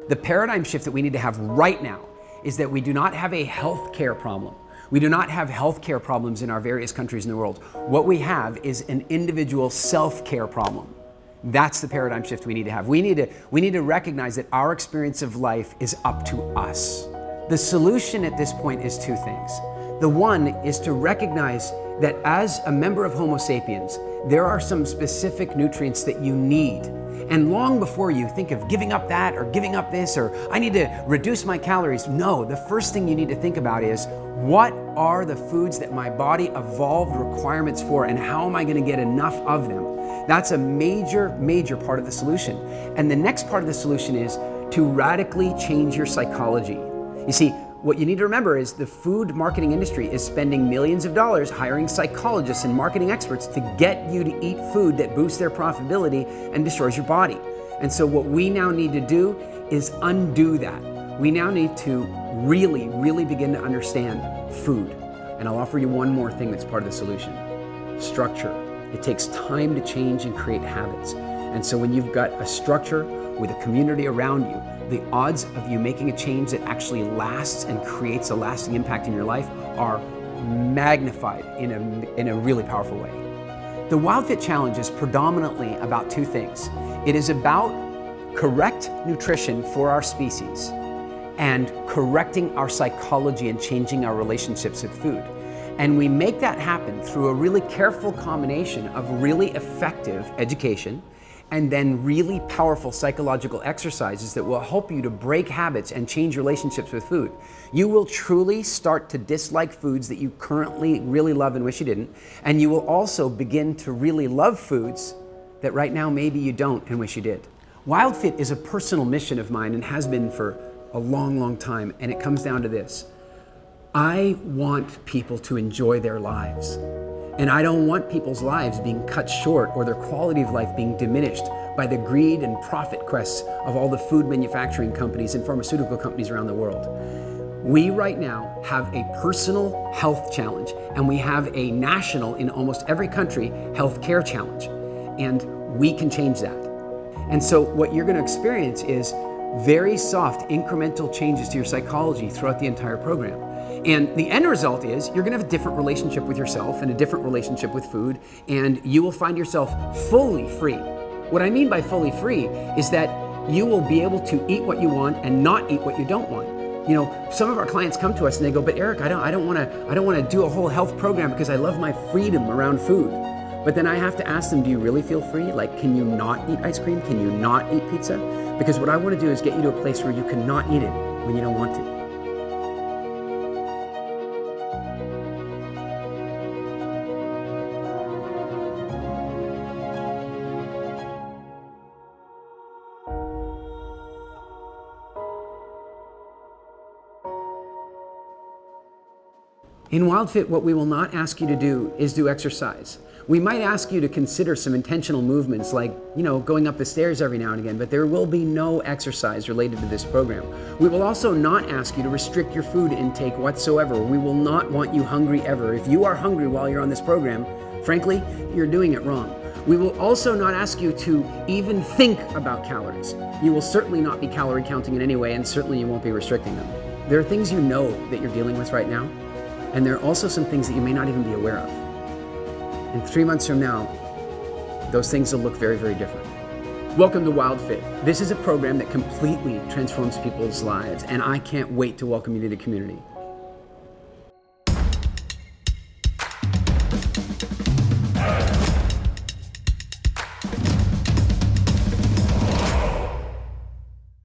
The paradigm shift that we need to have right now is that we do not have a healthcare problem. We do not have healthcare problems in our various countries in the world. What we have is an individual self-care problem. That's the paradigm shift we need to have. We need to recognize that our experience of life is up to us. The solution at this point is two things. The one is to recognize that as a member of Homo sapiens, there are some specific nutrients that you need. And long before you think of giving up that or giving up this or I need to reduce my calories, no, the first thing you need to think about is what are the foods that my body evolved requirements for and how am I going to get enough of them? That's a major, major part of the solution. And the next part of the solution is to radically change your psychology. You see, what you need to remember is the food marketing industry is spending millions of dollars hiring psychologists and marketing experts to get you to eat food that boosts their profitability and destroys your body. And so what we now need to do is undo that. We now need to really, really begin to understand food. And I'll offer you one more thing that's part of the solution. Structure. It takes time to change and create habits. And so when you've got a structure with a community around you, the odds of you making a change that actually lasts and creates a lasting impact in your life are magnified in a really powerful way. The WildFit Challenge is predominantly about two things. It is about correct nutrition for our species and correcting our psychology and changing our relationships with food. And we make that happen through a really careful combination of really effective education and then really powerful psychological exercises that will help you to break habits and change relationships with food. You will truly start to dislike foods that you currently really love and wish you didn't, and you will also begin to really love foods that right now maybe you don't and wish you did. WildFit is a personal mission of mine and has been for a long, long time, and it comes down to this. I want people to enjoy their lives. And I don't want people's lives being cut short or their quality of life being diminished by the greed and profit quests of all the food manufacturing companies and pharmaceutical companies around the world. We right now have a personal health challenge, and we have a national, in almost every country, healthcare challenge. And we can change that. And so what you're going to experience is very soft incremental changes to your psychology throughout the entire program. And the end result is you're gonna have a different relationship with yourself and a different relationship with food, and you will find yourself fully free. What I mean by fully free is that you will be able to eat what you want and not eat what you don't want. You know, some of our clients come to us and they go, but Eric, I don't wanna do a whole health program because I love my freedom around food. But then I have to ask them, do you really feel free? Like, can you not eat ice cream? Can you not eat pizza? Because what I want to do is get you to a place where you can not eat it when you don't want to. In WildFit, what we will not ask you to do is do exercise. We might ask you to consider some intentional movements like, going up the stairs every now and again, but there will be no exercise related to this program. We will also not ask you to restrict your food intake whatsoever. We will not want you hungry ever. If you are hungry while you're on this program, frankly, you're doing it wrong. We will also not ask you to even think about calories. You will certainly not be calorie counting in any way, and certainly you won't be restricting them. There are things you know that you're dealing with right now, and there are also some things that you may not even be aware of. And 3 months from now, those things will look very, very different. Welcome to WildFit. This is a program that completely transforms people's lives, and I can't wait to welcome you to the community.